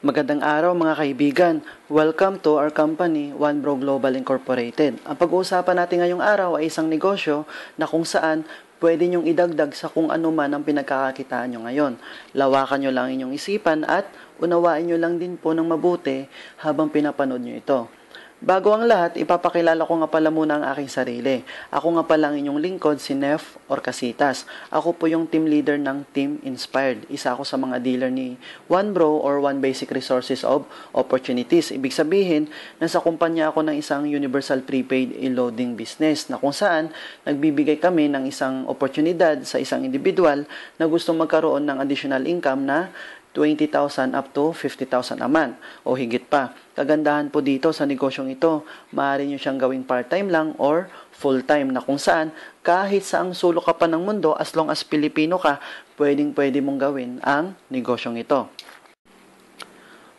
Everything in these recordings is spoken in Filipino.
Magandang araw mga kaibigan. Welcome to our company, OneBro Global Incorporated. Ang pag-uusapan natin ngayong araw ay isang negosyo na kung saan pwede nyong idagdag sa kung ano man ang pinagkakakitaan nyo ngayon. Lawakan nyo lang inyong isipan at unawain nyo lang din po ng mabuti habang pinapanood nyo ito. Bago ang lahat, ipapakilala ko nga pala muna ang aking sarili. Ako nga pala ang inyong lingkod, si Nef Orcasitas. Ako po yung team leader ng Team Inspired. Isa ako sa mga dealer ni OneBro or One Basic Resources of Opportunities. Ibig sabihin, nasa kumpanya ako ng isang universal prepaid e-loading business na kung saan nagbibigay kami ng isang oportunidad sa isang individual na gusto magkaroon ng additional income na 20,000 up to 50,000 a month o higit pa. Kagandahan po dito sa negosyong ito, maaari nyo siyang gawing part-time lang or full-time na kung saan kahit saang sulok ka pa ng mundo as long as Pilipino ka, pwedeng-pwede mong gawin ang negosyong ito.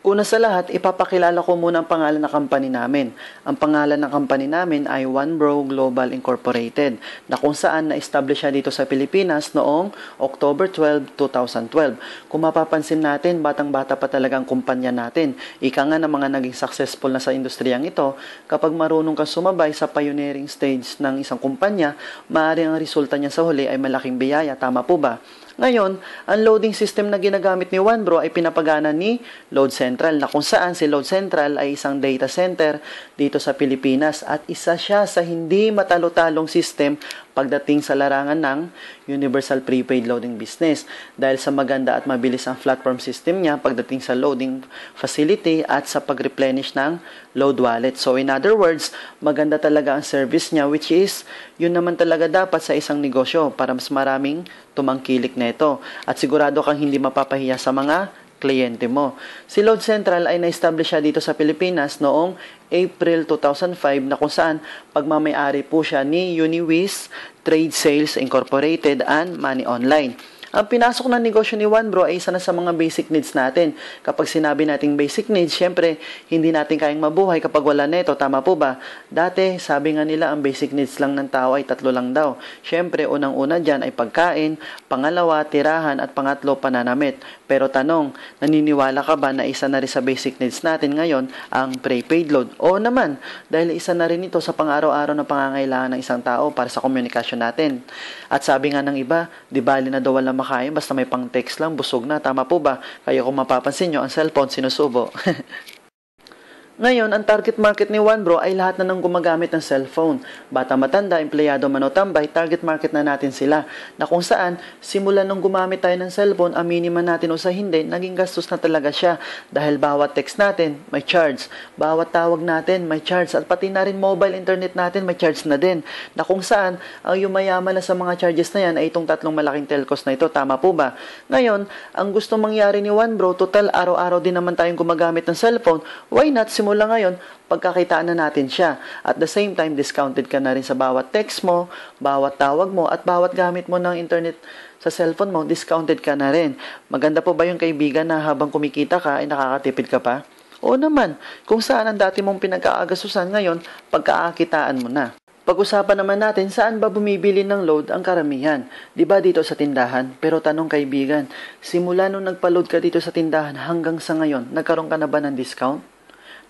Una sa lahat, ipapakilala ko muna ang pangalan ng company namin. Ang pangalan ng company namin ay OneBro Global Incorporated na kung saan na-establish siya dito sa Pilipinas noong October 12, 2012. Kung mapapansin natin, batang-bata pa talaga ang kumpanya natin. Ika nga ng mga naging successful na sa industriyang ito, kapag marunong kang sumabay sa pioneering stage ng isang kumpanya, maaaring ang resulta niya sa huli ay malaking biyaya. Tama po ba? Ngayon, ang loading system na ginagamit ni OneBro ay pinapagana ni Load Central na kung saan si Load Central ay isang data center dito sa Pilipinas at isa siya sa hindi matalo-talong system pagdating sa larangan ng universal prepaid loading business dahil sa maganda at mabilis ang platform system niya pagdating sa loading facility at sa pag-replenish ng load wallet. So in other words, maganda talaga ang service niya which is yun naman talaga dapat sa isang negosyo para mas maraming tumangkilik nito at sigurado kang hindi mapapahiya sa mga kliyente mo. Si Load Central ay na-establish siya dito sa Pilipinas noong April 2005 na kung saan pagmamay-ari po siya ni Uniwiz Trade Sales Incorporated and Money Online. Ang pinasok ng negosyo ni OneBro ay isa na sa mga basic needs natin. Kapag sinabi nating basic needs, syempre, hindi natin kayang mabuhay kapag wala neto. Tama po ba? Dati, sabi nga nila, ang basic needs lang ng tao ay 3 lang daw. Syempre, unang-una dyan ay pagkain, pangalawa, tirahan, at pangatlo, pananamit. Pero tanong, naniniwala ka ba na isa na rin sa basic needs natin ngayon ang prepaid load? Oo naman, dahil isa na rin ito sa pang-araw-araw na pangangailangan ng isang tao para sa komunikasyon natin. At sabi nga ng iba, di bali na daw walang makain, basta may pang text lang, busog na. Tama po ba? Kaya kung mapapansin nyo, ang cellphone sinusubo. Ngayon, ang target market ni OneBro ay lahat na nang gumagamit ng cellphone. Bata matanda, empleyado man o tambay, target market na natin sila. Na kung saan, simulan nung gumamit tayo ng cellphone, aminin man natin o sa hindi, naging gastos na talaga siya. Dahil bawat text natin, may charge. Bawat tawag natin, may charge. At pati na rin mobile internet natin, may charge na din. Na kung saan, ang yumayaman na sa mga charges na yan ay itong 3 malaking telcos na ito. Tama po ba? Ngayon, ang gusto mangyari ni OneBro, total araw-araw din naman tayong gumagamit ng cellphone. Why not simula ngayon, pagkakitaan na natin siya. At the same time, discounted ka na rin sa bawat text mo, bawat tawag mo, at bawat gamit mo ng internet sa cellphone mo, discounted ka na rin. Maganda po ba yung kaibigan na habang kumikita ka, ay nakakatipid ka pa? Oo naman, kung saan ang dati mong pinag-aagasusan ngayon, pagkakakitaan mo na. Pag-usapan naman natin saan ba bumibili ng load ang karamihan. Diba dito sa tindahan? Pero tanong kaibigan, simula nung nagpa-load ka dito sa tindahan hanggang sa ngayon, nagkaroon ka na ba ng discount?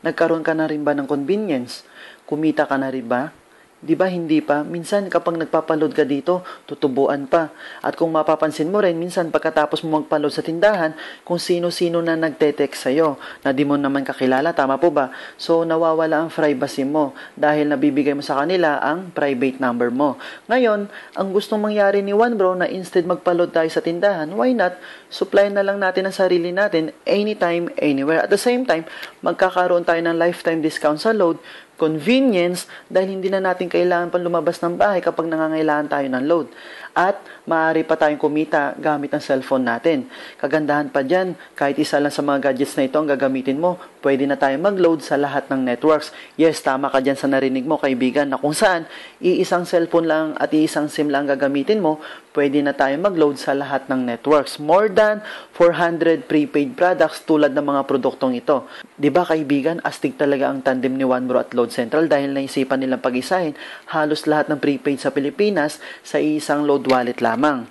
Nagkaroon ka na rin ba ng convenience? Kumita ka na rin ba? Di ba hindi pa? Minsan kapag nagpapaload ka dito, tutubuan pa. At kung mapapansin mo rin, minsan pagkatapos mo magpaload sa tindahan, kung sino-sino na nagte-text sa'yo, na di mo naman kakilala, tama po ba? So nawawala ang privacy mo dahil nabibigay mo sa kanila ang private number mo. Ngayon, ang gustong mangyari ni OneBro na instead magpaload tayo sa tindahan, why not? Supply na lang natin ang sarili natin anytime, anywhere. At the same time, magkakaroon tayo ng lifetime discount sa load, convenience dahil hindi na natin kailangan pang lumabas ng bahay kapag nangangailangan tayo ng load. At maaari pa tayong kumita gamit ang cellphone natin. Kagandahan pa dyan, kahit isa lang sa mga gadgets na ito ang gagamitin mo, pwede na tayong mag-load sa lahat ng networks. Yes, tama ka dyan sa narinig mo kaibigan na kung saan iisang cellphone lang at iisang SIM lang gagamitin mo, pwede na tayong mag-load sa lahat ng networks. More than 400 prepaid products tulad ng mga produktong ito. Diba kaibigan, astig talaga ang tandem ni OneBro at Load Central dahil naisipan nilang pag-isahin halos lahat ng prepaid sa Pilipinas sa isang load wallet lamang.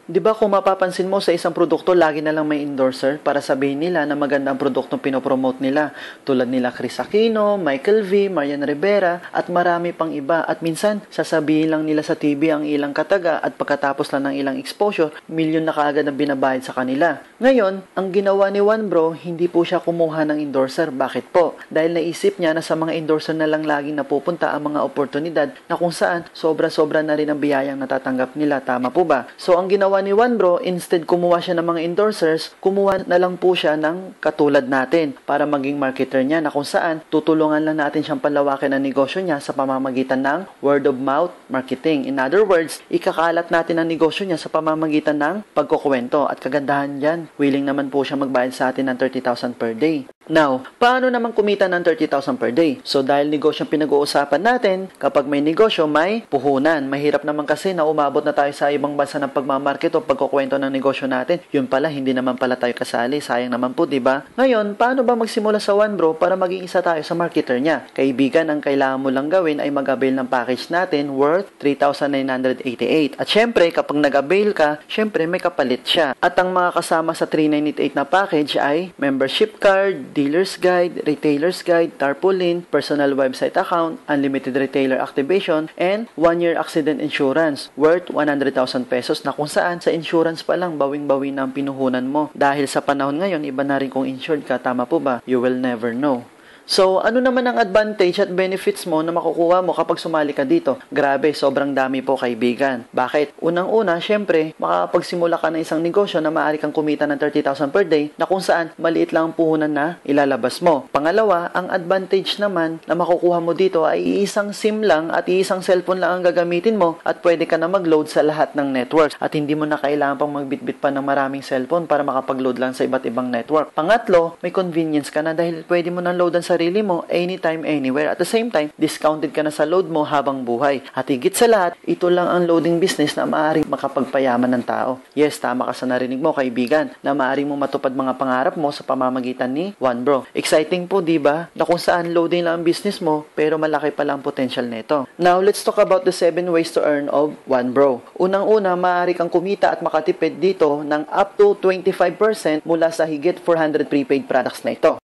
Di ba kung mapapansin mo sa isang produkto, lagi na lang may endorser para sabihin nila na maganda ang produktong pinopromote nila. Tulad nila Chris Aquino, Michael V, Marian Rivera, at marami pang iba. At minsan, sasabihin lang nila sa TV ang ilang kataga at pagkatapos lang ng ilang exposure, milyon na kaagad ang binabayad sa kanila. Ngayon, ang ginawa ni One Bro, hindi po siya kumuha ng endorser. Bakit po? Dahil naisip niya na sa mga endorser na lang laging napupunta ang mga oportunidad na kung saan sobra-sobra na rin ang biyayang natatanggap nila. Tama po ba? So, ang ginawa ni One Bro, instead kumuha siya ng mga endorsers, kumuha na lang po siya ng katulad natin para maging marketer niya na kung saan tutulungan lang natin siyang palawakin ang negosyo niya sa pamamagitan ng word of mouth marketing. In other words, ikakalat natin ang negosyo niya sa pamamagitan ng pagkukwento. At kagandahan dyan, willing naman po siya magbayad sa atin ng 30,000 per day. Now, paano naman kumita ng 30,000 per day? So, dahil negosyo ang pinag-uusapan natin, kapag may negosyo, may puhunan. Mahirap naman kasi na umabot na tayo sa ibang bansa ng pagmamarket o pagkukwento ng negosyo natin. Yun pala, hindi naman pala tayo kasali. Sayang naman po, diba? Ngayon, paano ba magsimula sa One Bro para maging isa tayo sa marketer niya? Kaibigan, ang kailangan mo lang gawin ay mag-avail ng package natin worth 3,988. At syempre, kapag nag-avail ka, syempre may kapalit siya. At ang mga kasama sa 3,988 na package ay membership card, dealer's guide, retailer's guide, tarpaulin, personal website account, unlimited retailer activation, and 1-year accident insurance worth 100,000 pesos na kung saan sa insurance pa lang bawing-bawi na ang pinuhunan mo. Dahil sa panahon ngayon, iba na rin kung insured ka, tama po ba? You will never know. So, ano naman ang advantage at benefits mo na makukuha mo kapag sumali ka dito? Grabe, sobrang dami po kaibigan. Bakit? Unang-una, syempre, makakapagsimula ka ng isang negosyo na maaari kang kumita ng 30,000 per day na kung saan maliit lang ang puhunan na ilalabas mo. Pangalawa, ang advantage naman na makukuha mo dito ay iisang SIM lang at iisang cellphone lang ang gagamitin mo at pwede ka na mag-load sa lahat ng networks at hindi mo na kailangan pang magbitbit pa ng maraming cellphone para makapag-load lang sa iba't ibang network. Pangatlo, may convenience ka na dahil pwede mo na loadan sa sarili mo anytime, anywhere. At the same time, discounted ka na sa load mo habang buhay. At higit sa lahat, ito lang ang loading business na maaaring makapagpayaman ng tao. Yes, tama ka sa narinig mo, kaibigan, na maaaring mo matupad mga pangarap mo sa pamamagitan ni One Bro. Exciting po, di ba? Na kung saan loading lang ang business mo, pero malaki pala ang potential nito. Now, let's talk about the 7 ways to earn of One Bro. Unang-una, maaari kang kumita at makatipid dito ng up to 25% mula sa higit 400 prepaid products na ito.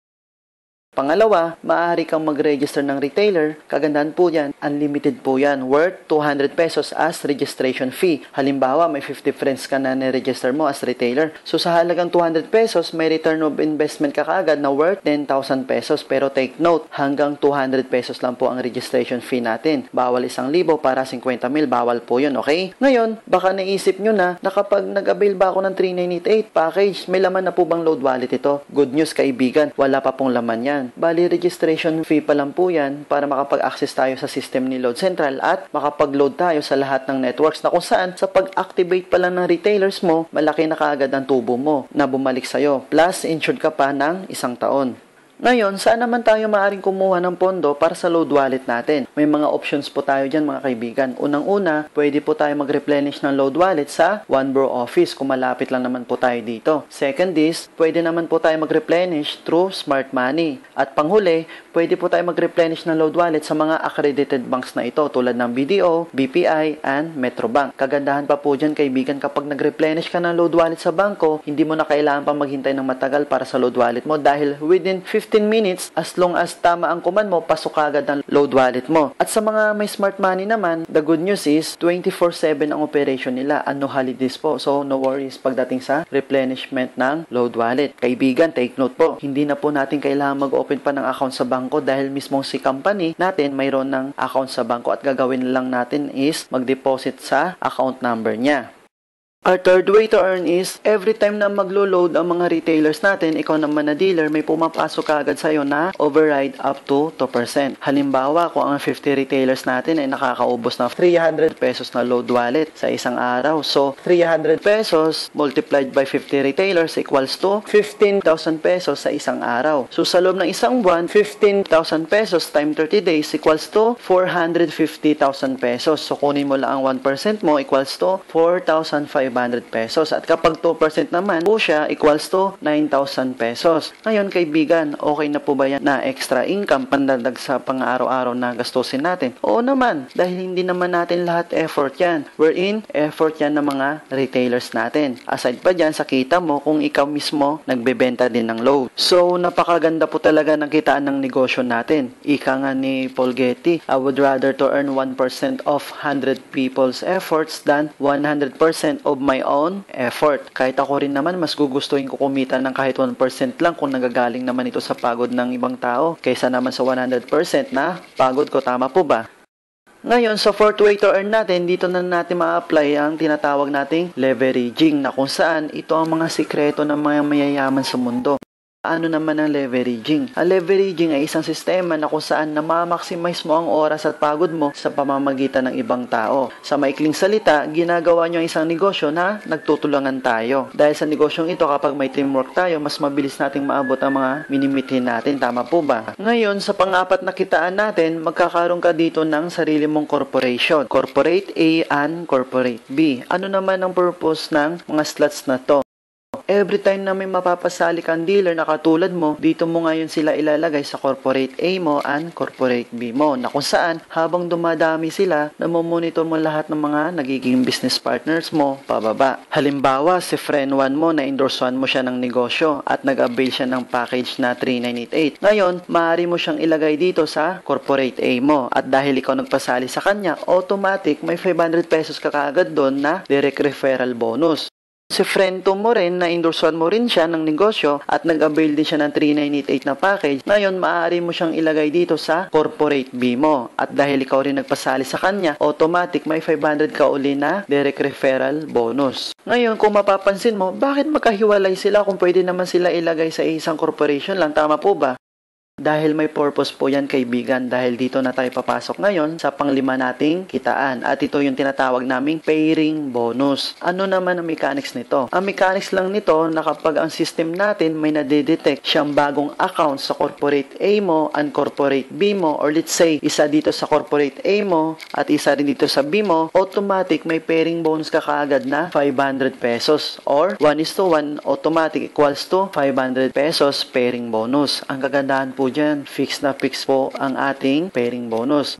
Pangalawa, maaari kang mag-register ng retailer. Kagandahan po yan, unlimited po yan, worth 200 pesos as registration fee. Halimbawa, may 50 friends ka na ni-register mo as retailer. So, sa halagang 200 pesos, may return of investment ka kaagad na worth 10,000 pesos. Pero take note, hanggang 200 pesos lang po ang registration fee natin. Bawal 1,000 para 50,000, bawal po yun, okay? Ngayon, baka naisip nyo na kapag nag-avail ba ako ng 3,988 package, may laman na po bang load wallet ito? Good news, kaibigan, wala pa pong laman yan. Bali, registration fee pa lang po yan para makapag-access tayo sa system ni Load Central at makapag-load tayo sa lahat ng networks na kung saan sa pag-activate pa lang ng retailers mo, malaki na kaagad ang tubo mo na bumalik sa'yo. Plus, insured ka pa ng 1 taon. Ngayon, saan naman tayo maaaring kumuha ng pondo para sa load wallet natin? May mga options po tayo dyan mga kaibigan. Unang-una, pwede po tayo mag-replenish ng load wallet sa One Bro office kung malapit lang naman po tayo dito. Second is, pwede naman po tayo mag-replenish through Smart Money. At panghuli, pwede po tayo mag-replenish ng load wallet sa mga accredited banks na ito tulad ng BDO, BPI, and Metrobank. Kagandahan pa po dyan kaibigan kapag nag-replenish ka ng load wallet sa bangko, hindi mo na kailangan pang maghintay ng matagal para sa load wallet mo dahil within 15 minutes, as long as tama ang command mo, pasok agad ang load wallet mo. At sa mga may Smart Money naman, the good news is 24/7 ang operation nila and no holidays po. So, no worries pagdating sa replenishment ng load wallet. Kaibigan, take note po, hindi na po natin kailangan mag-open pa ng account sa bangko dahil mismong si company natin mayroon ng account sa bangko at gagawin lang natin is mag-deposit sa account number niya. Our third way to earn is, every time na maglo-load ang mga retailers natin, ikaw naman na dealer, may pumapasok agad sa'yo na override up to 2%. Halimbawa, kung ang 50 retailers natin ay nakakaubos ng 300 pesos na load wallet sa isang araw. So, 300 pesos multiplied by 50 retailers equals to 15,000 pesos sa isang araw. So, sa loob ng isang buwan, 15,000 pesos times 30 days equals to 450,000 pesos. So, kunin mo lang ang 1% mo equals to 4,500 500 pesos. At kapag 2% naman po siya equals to 9,000 pesos. Ngayon kaibigan, okay na po ba yan na extra income pandagdag sa pang-araw-araw na gastusin natin? Oo naman, dahil hindi naman natin lahat effort yan. Wherein, effort yan ng mga retailers natin. Aside pa dyan, sa kita mo kung ikaw mismo nagbebenta din ng load. So, napakaganda po talaga ng kitaan ng negosyo natin. Ika nga ni Paul Getty, I would rather to earn 1% of 100 people's efforts than 100% of my own effort. Kahit ako rin naman, mas gugustuhin ko kumita ng kahit 1% lang kung nagagaling naman ito sa pagod ng ibang tao kaysa naman sa 100% na pagod ko. Tama po ba? Ngayon, sa fourth way to earn natin, dito na natin ma-apply ang tinatawag nating leveraging na kung saan ito ang mga sikreto ng mga mayayaman sa mundo. Ano naman ang leveraging? Ang leveraging ay isang sistema na kung saan na-maximize mo ang oras at pagod mo sa pamamagitan ng ibang tao. Sa maikling salita, ginagawa nyo ang isang negosyo na nagtutulungan tayo. Dahil sa negosyong ito, kapag may teamwork tayo, mas mabilis nating maabot ang mga minimitin natin. Tama po ba? Ngayon, sa pang-apat na kitaan natin, magkakaroon ka dito ng sarili mong corporation. Corporate A and Corporate B. Ano naman ang purpose ng mga slots na to? Every time na may mapapasali kang dealer na katulad mo, dito mo ngayon sila ilalagay sa Corporate A mo and Corporate B mo, na kung saan habang dumadami sila, namomonitor mo lahat ng mga nagiging business partners mo pababa. Halimbawa, si friend 1 mo na endorsean mo siya ng negosyo at nag-avail siya ng package na 3988. Ngayon, maaari mo siyang ilagay dito sa Corporate A mo at dahil ikaw nagpasali sa kanya, automatic may 500 pesos ka kaagad doon na direct referral bonus. Si friend 2 mo rin na endorsean mo rin siya ng negosyo at nag-avail din siya ng 3988 na package. Ngayon, maaari mo siyang ilagay dito sa Corporate B mo. At dahil ikaw rin nagpasali sa kanya, automatic may 500 ka uli na direct referral bonus. Ngayon, kung mapapansin mo, bakit magkahiwalay sila kung pwede naman sila ilagay sa isang corporation lang? Tama po ba? Dahil may purpose po yan kaibigan, dahil dito na tayo papasok ngayon sa panglima nating kitaan at ito yung tinatawag naming pairing bonus. Ano naman ang mechanics nito? Ang mechanics lang nito na kapag ang system natin may nadedetect siyang bagong account sa Corporate A mo and Corporate B mo, or let's say isa dito sa Corporate A mo at isa rin dito sa B mo, automatic may pairing bonus ka kaagad na 500 pesos or 1:1 automatic equals to 500 pesos pairing bonus. Ang kagandahan po dyan, fix na fix po ang ating pairing bonus.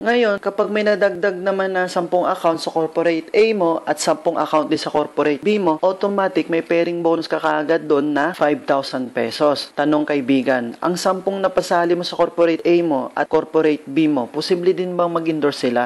Ngayon, kapag may nadagdag naman na 10 account sa Corporate A mo at 10 account din sa Corporate B mo, automatic may pairing bonus ka kaagad doon na 5,000 pesos. Tanong kaibigan, ang 10 napasali mo sa Corporate A mo at Corporate B mo, posible din bang mag-endorse sila?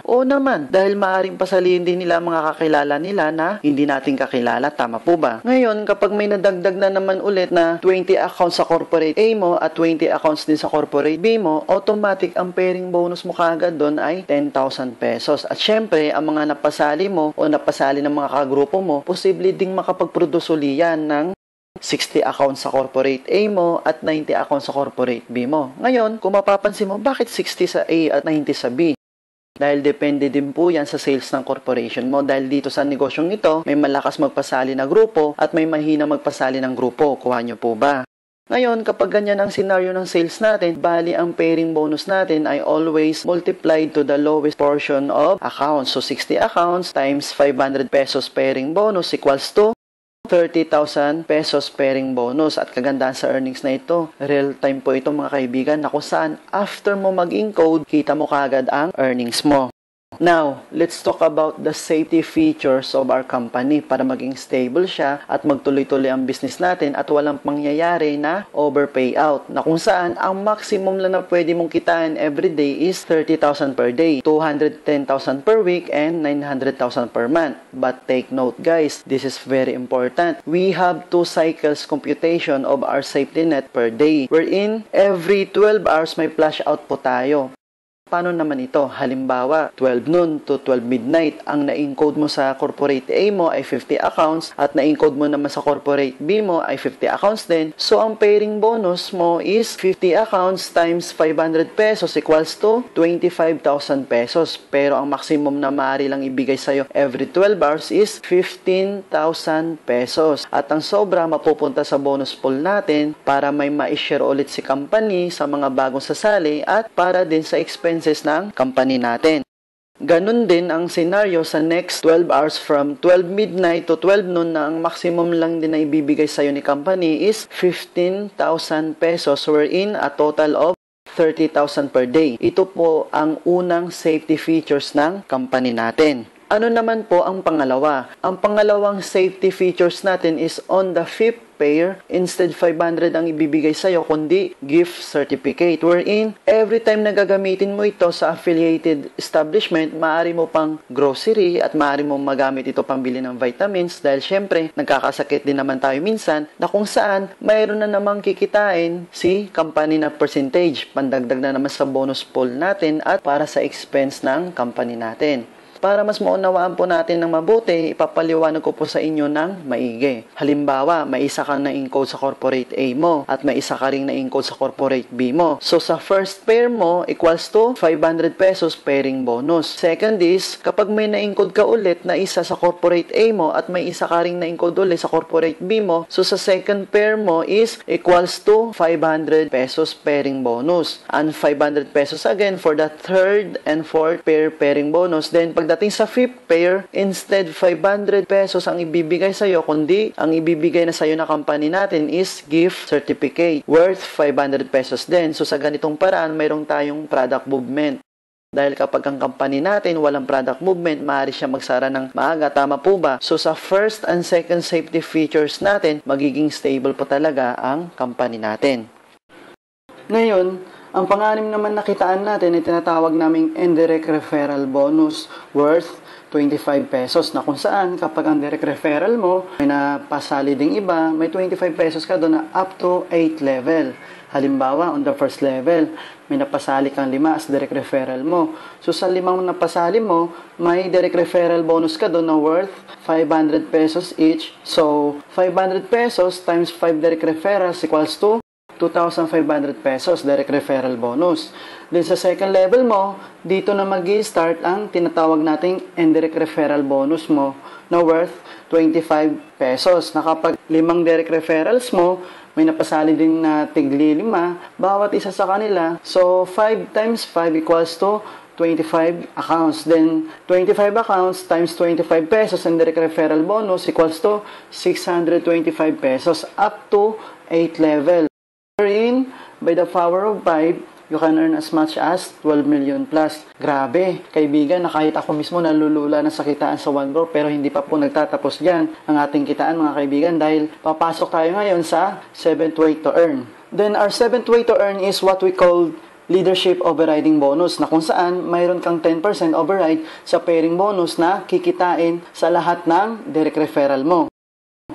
Oo naman, dahil maaaring pasalihin din nila mga kakilala nila na hindi natin kakilala. Tama po ba? Ngayon, kapag may nadagdag na naman ulit na 20 accounts sa Corporate A mo at 20 accounts din sa Corporate B mo, automatic ang pairing bonus mo kaagad doon ay 10,000 pesos. At syempre, ang mga napasali mo o napasali ng mga kagrupo mo, posible ding makapag-produce uli yan ng 60 accounts sa Corporate A mo at 90 accounts sa Corporate B mo. Ngayon, kung mapapansin mo, bakit 60 sa A at 90 sa B? Dahil depende din po yan sa sales ng corporation mo. Dahil dito sa negosyong ito, may malakas magpasali na grupo at may mahina magpasali ng grupo. Kuha nyo po ba? Ngayon, kapag ganyan ang scenario ng sales natin, bali ang pairing bonus natin ay always multiplied to the lowest portion of accounts. So, 60 accounts times 500 pesos pairing bonus equals to 30,000 pesos pairing bonus. At kagandahan sa earnings na ito, real time po ito mga kaibigan, na kung saan after mo mag-encode, kita mo kagad ang earnings mo. Now, let's talk about the safety features of our company para maging stable siya at magtuloy-tuloy ang business natin at walang pangyayari na overpayout, na kung saan ang maximum lang na pwede mong kitain every day is 30,000 per day, 210,000 per week, and 900,000 per month. But take note guys, this is very important. We have 2 cycles computation of our safety net per day, wherein every 12 hours may flash out po tayo. Paano naman ito? Halimbawa, 12 noon to 12 midnight, ang na-encode mo sa Corporate A mo ay 50 accounts at na-encode mo naman sa Corporate B mo ay 50 accounts din. So, ang pairing bonus mo is 50 accounts times 500 pesos equals to 25,000 pesos. Pero ang maximum na maaari lang ibigay sa'yo every 12 hours is 15,000 pesos. At ang sobra mapupunta sa bonus pool natin para may ma-share ulit si company sa mga bagong sasali at para din sa expenses ng company natin. Ganun din ang scenario sa next 12 hours from 12 midnight to 12 noon na ang maximum lang din na ibibigay sa'yo ni company is 15,000 pesos wherein a total of 30,000 per day. Ito po ang unang safety features ng company natin. Ano naman po ang pangalawa? Ang pangalawang safety features natin is on the fifth pair, instead 500 ang ibibigay sa'yo, kundi gift certificate. Wherein, every time na gagamitin mo ito sa affiliated establishment, maaari mo pang grocery at maaari mo magamit ito pambili ng vitamins dahil syempre, nagkakasakit din naman tayo minsan na kung saan mayroon na namang kikitain si company na percentage. Pandagdag na naman sa bonus pool natin at para sa expense ng company natin. Para mas maunawaan po natin ng mabuti, ipapaliwanag ko po sa inyo ng maigi. Halimbawa, may isa kang na-encode sa corporate A mo at may isa ka ring na-encode sa corporate B mo. So, sa first pair mo equals to 500 pesos pairing bonus. Second is, kapag may na-encode ka ulit na isa sa corporate A mo at may isa ka ring na-encode ulit sa corporate B mo, so sa second pair mo is equals to 500 pesos pairing bonus. And 500 pesos again for the third and fourth pair pairing bonus. Then, pagdating sa fifth pair, instead 500 pesos ang ibibigay sa'yo, kundi ang ibibigay na sa'yo na company natin is gift certificate worth 500 pesos din. So sa ganitong paraan, mayroong tayong product movement. Dahil kapag ang company natin walang product movement, maaari siya magsara ng maaga. Tama po ba? So sa first and second safety features natin, magiging stable po talaga ang company natin. Ngayon, ang pang-anim naman nakitaan natin ay tinatawag naming indirect referral bonus worth 25 pesos na kung saan kapag ang direct referral mo may napasali ding iba, may 25 pesos ka doon na up to 8 level. Halimbawa, on the first level, may napasali kang 5 as direct referral mo. So sa 5 napasali mo, may direct referral bonus ka doon na worth 500 pesos each. So 500 pesos times 5 direct referrals equals to 2,500 pesos direct referral bonus. Then sa second level mo, dito na mag-i-start ang tinatawag nating indirect referral bonus mo na worth 25 pesos. Na kapag 5 direct referrals mo, may napasali din na tigli 5, bawat isa sa kanila. So 5 times 5 equals to 25 accounts. Then 25 accounts times 25 pesos and direct referral bonus equals to 625 pesos up to 8 level. Wherein, by the power of 5, you can earn as much as 12 million plus. Grabe, kaibigan, na kahit ako mismo nalulula na sa kitaan sa OneBro, pero hindi pa po nagtatapos dyan ang ating kitaan mga kaibigan dahil papasok tayo ngayon sa 7th way to earn. Then, our 7th way to earn is what we call leadership overriding bonus na kung saan mayroon kang 10% override sa pairing bonus na kikitain sa lahat ng direct referral mo.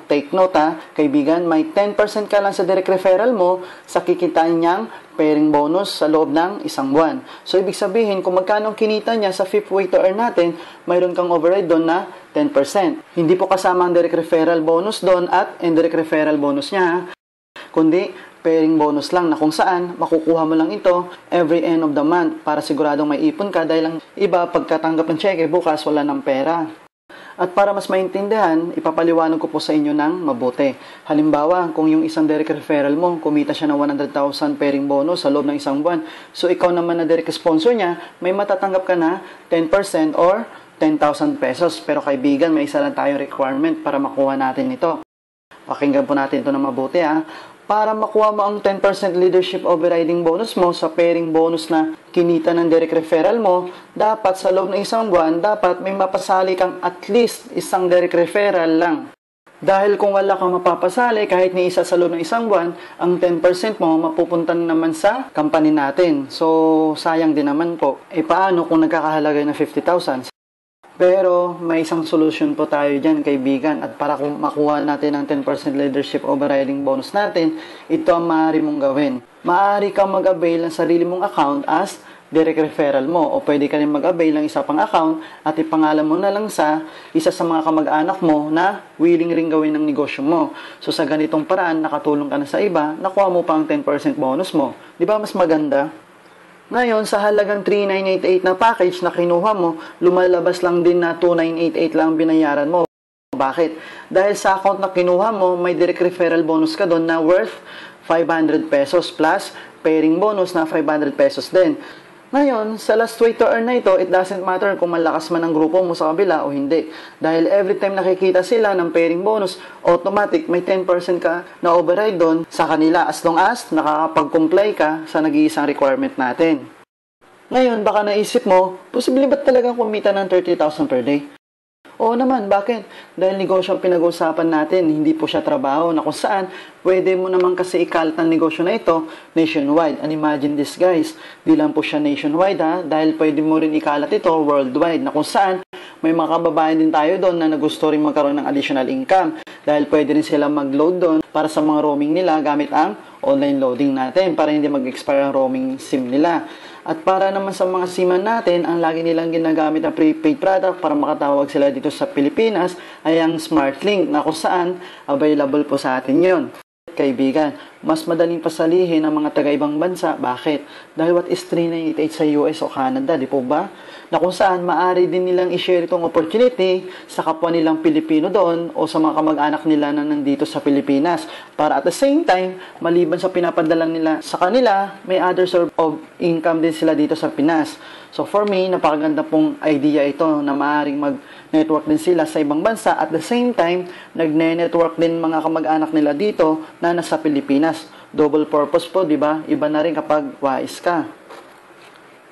Take note kaibigan, may 10% ka lang sa direct referral mo sa kikitain niyang pairing bonus sa loob ng isang buwan. So, ibig sabihin, kung magkano kinita niya sa fifth way to earn natin, mayroon kang override doon na 10%. Hindi po kasama ang direct referral bonus doon at indirect referral bonus niya, kundi pairing bonus lang na kung saan makukuha mo lang ito every end of the month para siguradong may ipon ka dahil ang iba pagkatanggap ng cheque bukas wala ng pera. At para mas maintindihan, ipapaliwanag ko po sa inyo ng mabuti. Halimbawa, kung yung isang direct referral mo, kumita siya ng 100,000 pairing bonus sa loob ng isang buwan. So, ikaw naman na direct sponsor niya, may matatanggap ka na 10% or 10,000 pesos. Pero kaibigan, may isa lang tayong requirement para makuha natin ito. Pakinggan po natin ito ng mabuti Para makuha mo ang 10% leadership overriding bonus mo sa pairing bonus na kinita ng direct referral mo, dapat sa loob ng isang buwan, dapat may mapasali kang at least isang direct referral lang. Dahil kung wala kang mapapasali, kahit ni isa sa loob ng isang buwan, ang 10% mo mapupunta naman sa company natin. So, sayang din naman po. Paano kung nagkakahalaga ng 50,000? Pero may isang solution po tayo dyan, kaibigan. At para kung makuha natin ang 10% leadership overriding bonus natin, ito ang maaari mong gawin. Maaari kang mag-avail ng sarili mong account as direct referral mo. O pwede ka rin mag-avail ng isa pang account at ipangalan mo na lang sa isa sa mga kamag-anak mo na willing ring gawin ng negosyo mo. So sa ganitong paraan, nakatulong ka na sa iba, nakuha mo pa ang 10% bonus mo. Di ba mas maganda? Ngayon, sa halagang 3,988 na package na kinuha mo, lumalabas lang din na 2,988 lang binayaran mo. Bakit? Dahil sa account na kinuha mo, may direct referral bonus ka doon na worth 500 pesos plus pairing bonus na 500 pesos din. Ngayon, sa last way to earn na ito, it doesn't matter kung malakas man ang grupo mo sa kabila o hindi. Dahil every time nakikita sila ng pairing bonus, automatic may 10% ka na override doon sa kanila as long as nakakapag-comply ka sa nag-iisang requirement natin. Ngayon, baka naisip mo, posible ba talagang kumita ng 30,000 per day? Oo naman, bakit? Dahil negosyo ang pinag-uusapan natin, hindi po siya trabaho na kung saan pwede mo naman kasi ikalat ang negosyo na ito nationwide. And imagine this guys, di lang po siya nationwide dahil pwede mo rin ikalat ito worldwide na kung saan may mga kababayan din tayo doon na gusto rin magkaroon ng additional income dahil pwede rin sila mag-load doon para sa mga roaming nila gamit ang online loading natin para hindi mag-expire ang roaming SIM nila. At para naman sa mga SIM-an natin, ang lagi nilang ginagamit na prepaid product para makatawag sila dito sa Pilipinas ay ang SmartLink na kung saan available po sa atin yon. Kaibigan, mas madaling pasalihin ang mga taga-ibang bansa. Bakit? Dahil what is 398 sa US o Canada, di po ba? Na kung saan maaari din nilang i-share itong opportunity sa kapwa nilang Pilipino doon o sa mga kamag-anak nila na nandito sa Pilipinas. Para at the same time, maliban sa pinapadala nila sa kanila, may other source of income din sila dito sa Pinas. So for me, napakaganda pong idea ito na maaaring mag-network din sila sa ibang bansa. At the same time, nagne-network din mga kamag-anak nila dito na nasa Pilipinas. Double purpose po, di ba? Iba na rin kapag wais ka.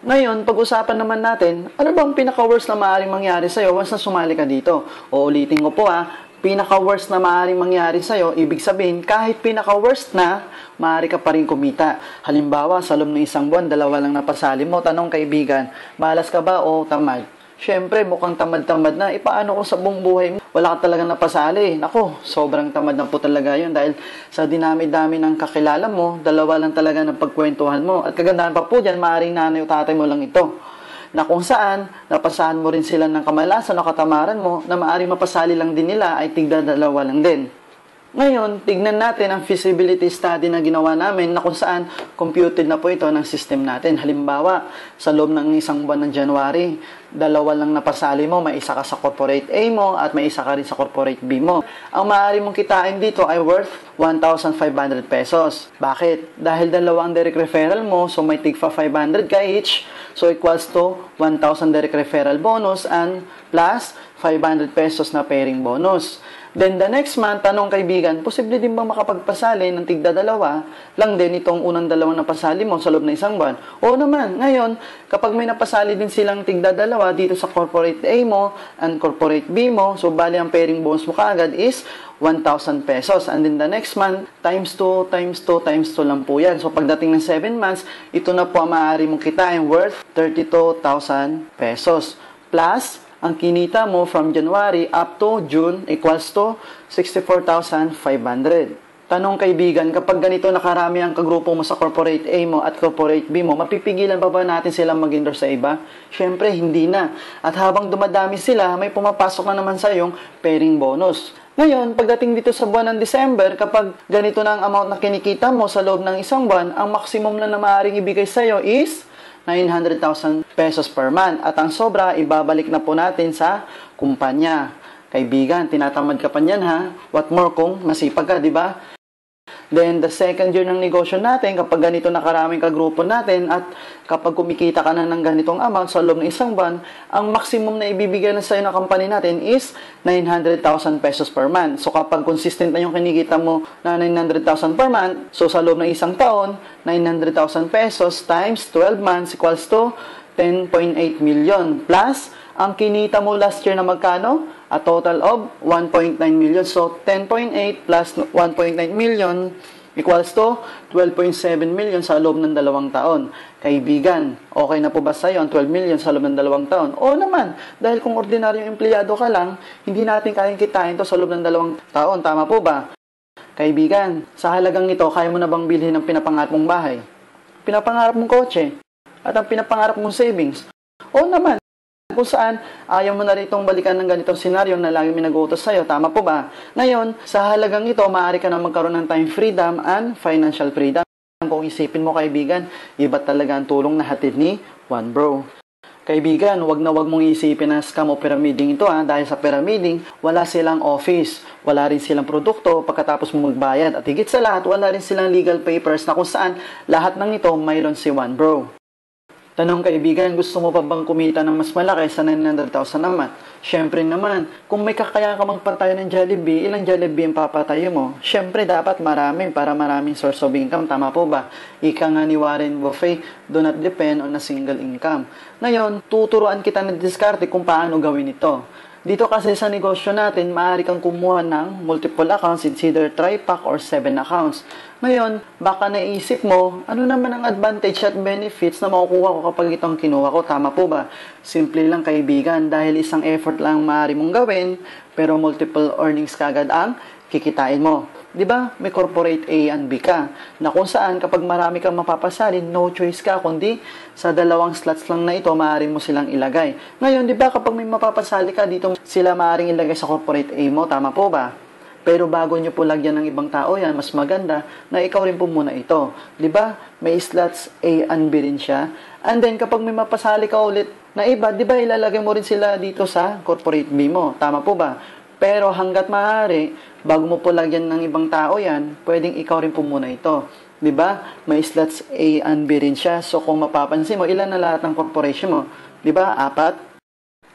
Ngayon, pag-usapan naman natin, ano bang pinaka-worst na maaaring mangyari sa'yo once na sumali ka dito? O ulitin ko po pinaka-worst na maaaring mangyari sa'yo, ibig sabihin, kahit pinaka-worst na, maaari ka pa rin kumita. Halimbawa, sa loob ng isang buwan, 2 lang napasali mo. Tanong kaibigan, malas ka ba o tamad? Siyempre, mukhang tamad-tamad na. Paano kung sa buong buhay mo, wala ka talaga napasali? Nako, sobrang tamad na po talaga yun. Dahil sa dinami-dami ng kakilala mo, 2 lang talaga ng pagkwentuhan mo. At kagandahan pa po dyan, maaaring nanay o tatay mo lang ito. Na kung saan, napasahan mo rin sila ng kamalasan o katamaran mo, na maaaring mapasali lang din nila ay tigda 2 lang din. Ngayon, tignan natin ang feasibility study na ginawa namin na kung saan computed na po ito ng system natin. Halimbawa, sa loob ng isang buwan ng January, 2 lang napasali mo, may isa ka sa corporate A mo at may isa ka rin sa corporate B mo. Ang maaari mong kitain dito ay worth 1,500 pesos. Bakit? Dahil 2 ang direct referral mo, so may tig 500 ka each, so equals to 1,000 direct referral bonus and plus 500 pesos na pairing bonus. Then the next month, tanong kaibigan, posible din bang makapagpasali ng tigda 2 lang din itong unang 2 na pasali mo sa loob ng isang buwan? Oo naman. Ngayon, kapag may napasali din silang tigda 2 dito sa corporate A mo and corporate B mo, so bali ang pairing bonus mo kaagad is 1,000 pesos. And then the next month, times 2, times 2, times 2 lang po yan. So pagdating ng 7 months, ito na po ang maaari mong kitain worth 32,000 pesos. Plus, ang kinita mo from January up to June equals to 64,500. Tanong kaibigan, kapag ganito nakarami ang kagrupo mo sa corporate A mo at corporate B mo, mapipigilan ba natin silang mag-endorse sa iba? Siyempre, hindi na. At habang dumadami sila, may pumapasok na naman sa iyong pairing bonus. Ngayon, pagdating dito sa buwan ng December, kapag ganito na ang amount na kinikita mo sa loob ng isang buwan, ang maximum na maaaring ibigay sa iyo is 900,000 pesos per month. At ang sobra, ibabalik na po natin sa kumpanya. Kaibigan, tinatamad ka pa niyan What more kung masipag ka, di ba? Then, the second year ng negosyo natin, kapag ganito na karaming kagrupo natin at kapag kumikita ka na ng ganitong amount sa loob ng isang buwan, ang maximum na ibibigay na sa'yo ng company natin is 900,000 pesos per month. So, kapag consistent na yung kinikita mo na 900,000 per month, so sa loob ng isang taon, 900,000 pesos times 12 months equals to 10.8 million. Plus, ang kinita mo last year na magkano? A total of 1.9 million. So, 10.8 plus 1.9 million equals to 12.7 million sa loob ng 2 taon. Kaibigan, okay na po ba sa'yo ang 12 million sa loob ng 2 taon? Oo naman, dahil kung ordinaryong empleyado ka lang, hindi natin kayang kitain to sa loob ng 2 taon. Tama po ba? Kaibigan, sa halagang ito, kaya mo na bang bilhin ang pinapangarap mong bahay? Pinapangarap mong kotse? At ang pinapangarap mong savings? Oo naman. Kung saan ayaw mo na ritong balikan ng ganitong senaryo na lagi may nag-uutos sa'yo. Tama po ba? Ngayon, sa halagang ito, maaari ka na magkaroon ng time freedom and financial freedom. Kung isipin mo kaibigan, iba talaga ang tulong na hatid ni One Bro. Kaibigan, wag na wag mong isipin na scam o pyramiding ito dahil sa pyramiding, wala silang office, wala rin silang produkto pagkatapos mo magbayad. At higit sa lahat, wala rin silang legal papers na kung saan lahat ng ito mayroon si One Bro. Tanong kaibigan, gusto mo pa bang kumita ng mas malaki sa 900,000 naman? Siyempre naman, kung may kakaya ka magpatayo ng Jollibee, ilang Jollibee ang papatayo mo? Siyempre dapat marami para maraming source of income, tama po ba? Ika nga ni Warren Buffett, do not depend on a single income. Ngayon, tuturuan kita ng diskarte kung paano gawin ito. Dito kasi sa negosyo natin, maaari kang kumuha ng multiple accounts, it's either tri-pack or 7 accounts. Ngayon, baka naisip mo, ano naman ang advantage at benefits na makukuha ko kapag itong kinuha ko? Tama po ba? Simple lang kaibigan, dahil isang effort lang maaari mong gawin, pero multiple earnings kagad ang kikitain mo. 'Di ba? May corporate A and B ka, na kung saan kapag marami kang mapapasali, no choice ka kundi sa dalawang slots lang na ito maaari mo silang ilagay. Ngayon, 'di ba, kapag may mapapasali ka dito, sila maaaring ilagay sa corporate A mo, tama po ba? Pero bago nyo po lagyan ng ibang tao yan, mas maganda na ikaw rin po muna ito. 'Di ba? May slots A and B rin siya. And then kapag may mapasali ka ulit na iba, 'di ba, ilalagay mo rin sila dito sa corporate B mo, tama po ba? Pero hanggat maaari, bago mo po lagyan ng ibang tao yan, pwedeng ikaw rin po muna ito. 'Di ba? May slots A and B rin siya. So kung mapapansin mo, ilan na lahat ng corporation mo? 'Di ba? 4.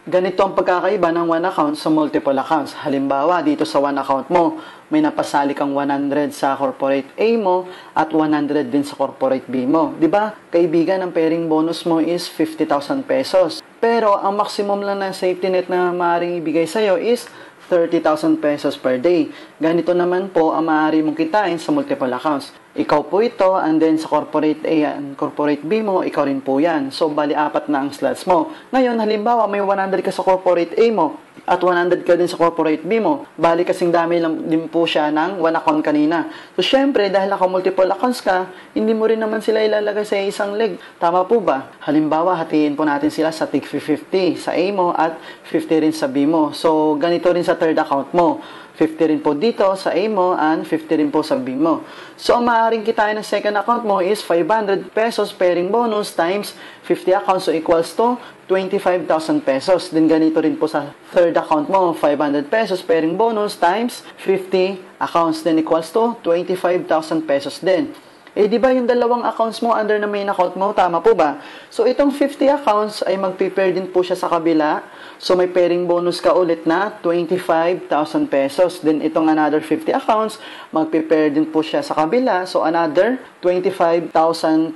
Ganito ang pagkakaiba ng one account sa multiple accounts. Halimbawa, dito sa one account mo, may napasali kang 100 sa corporate A mo at 100 din sa corporate B mo. 'Di ba? Kaibigan, ang pairing bonus mo is 50,000 pesos. Pero ang maximum lang na safety net na maaaring ibigay sa'yo is 30,000 pesos per day. Ganito naman po ang maaari mong kitain sa multiple accounts. Ikaw po ito, and then sa corporate A and corporate B mo, ikaw rin po yan. So, bali 4 na ang slots mo. Ngayon, halimbawa, may 100 ka sa corporate A mo at 100 ka din sa corporate B mo. Bali kasing dami lang din po siya ng one account kanina. So, syempre, dahil naka-multiple accounts ka, hindi mo rin naman sila ilalagay sa isang leg. Tama po ba? Halimbawa, hatiin po natin sila sa tig 50 sa A mo at 50 rin sa B mo. So, ganito rin sa third account mo. 50 rin po dito sa A mo and 50 rin po sa B mo. So, ang maaaring kitain ng second account mo is 500 pesos pairing bonus times 50 accounts, so equals to 25,000 pesos. Then, ganito rin po sa third account mo, 500 pesos pairing bonus times 50 accounts, then equals to 25,000 pesos din. Eh, di ba yung dalawang accounts mo under na main account mo? Tama po ba? So, itong 50 accounts ay mag-prepare din po siya sa kabila. So, may pairing bonus ka ulit na 25,000 pesos. Then, itong another 50 accounts, mag-prepare din po siya sa kabila. So, another 25,000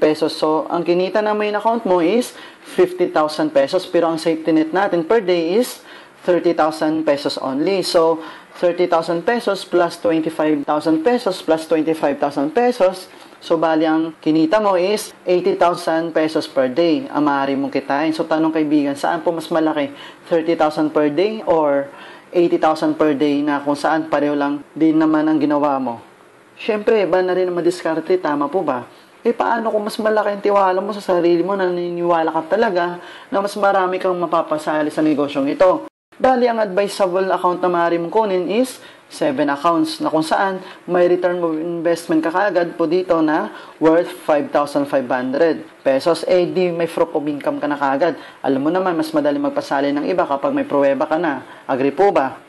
pesos. So, ang kinita na main account mo is 50,000 pesos. Pero ang safety net natin per day is 30,000 pesos only. So, 30,000 pesos plus 25,000 pesos plus 25,000 pesos. So, bali ang kinita mo is 80,000 pesos per day ang maaari mong kitain. So, tanong kaibigan, saan po mas malaki? 30,000 per day or 80,000 per day na kung saan pareho lang din naman ang ginawa mo? Siyempre, iba na rin ang madiskarte, tama po ba? Eh, paano kung mas malaki ang tiwala mo sa sarili mo, naniniwala ka talaga na mas marami kang mapapasali sa negosyong ito? Bali, ang advisable account na maaari mong kunin is 7 accounts na kung saan may return of investment ka kaagad po dito na worth 5,500 pesos. Eh, di may proof of income ka na kaagad. Alam mo naman, mas madali magpasali ng iba kapag may pruweba ka na. Agree po ba?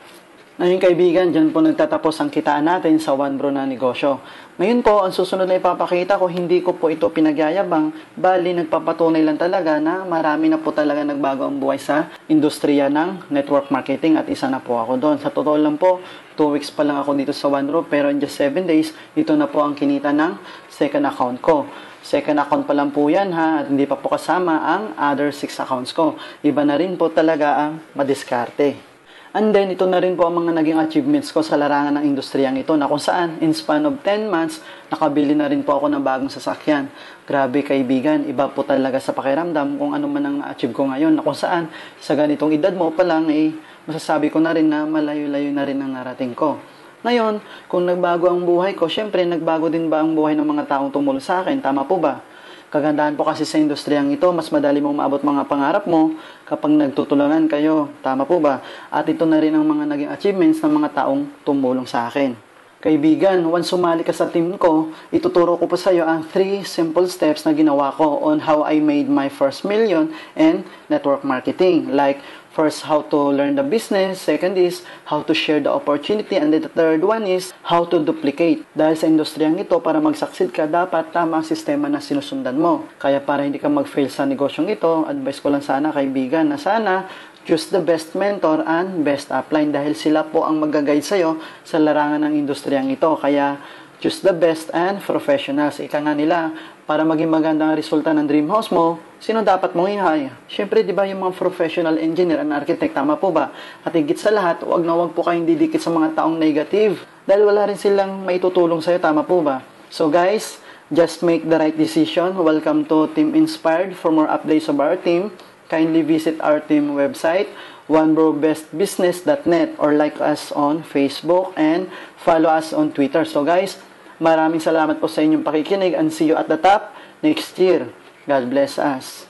Ngayon kaibigan, dyan po nagtatapos ang kitaan natin sa One Bro na negosyo. Ngayon po, ang susunod na ipapakita ko, hindi ko po ito pinagyayabang, bali nagpapatunay lang talaga na marami na po talaga nagbago ang buhay sa industriya ng network marketing at isa na po ako doon. Sa totoo lang po, 2 weeks pa lang ako dito sa One Bro, pero in just 7 days, ito na po ang kinita ng second account ko. Second account pa lang po yan ha, at hindi pa po kasama ang other 6 accounts ko. Iba na rin po talaga ang madiskarte. And then, ito na rin po ang mga naging achievements ko sa larangan ng industriyang ito na kung saan, in span of 10 months, nakabili na rin po ako ng bagong sasakyan. Grabe kaibigan, iba po talaga sa pakiramdam kung ano man ang na-achieve ko ngayon na kung saan, sa ganitong edad mo pa lang, masasabi ko na rin na malayo-layo na rin ang narating ko. Ngayon, kung nagbago ang buhay ko, syempre, nagbago din ba ang buhay ng mga taong tumulong sa akin? Tama po ba? Kagandahan po kasi sa industriyang ito, mas madali mong maabot mga pangarap mo kapag nagtutulungan kayo. Tama po ba? At ito na rin ang mga naging achievements ng mga taong tumulong sa akin. Kaibigan, once sumali ka sa team ko, ituturo ko po sa iyo ang 3 simple steps na ginawa ko on how I made my first million in network marketing. Like, First, how to learn the business. Second is, how to share the opportunity. And then the third one is, how to duplicate. Dahil sa industriyang ito, para mag-succeed ka, dapat tama ang sistema na sinusundan mo. Kaya para hindi ka mag-fail sa negosyong ito, advice ko lang sana kaibigan na sana choose the best mentor and best upline dahil sila po ang mag-guide sa'yo sa larangan ng industriyang ito. Kaya choose the best and professionals. Ika nga nila, para maging magandang resulta ng dream house mo, sino dapat mong i-hire? Siyempre, di ba yung mga professional engineer and architect, tama po ba? At higit sa lahat, wag po kayong didikit sa mga taong negative dahil wala rin silang maitutulong sa'yo, tama po ba? So guys, just make the right decision. Welcome to Team Inspired. For more updates of our team, kindly visit our team website, onebrobestbusiness.net, or like us on Facebook and follow us on Twitter. So guys, maraming salamat po sa inyong pakikinig and see you at the top next year. God bless us.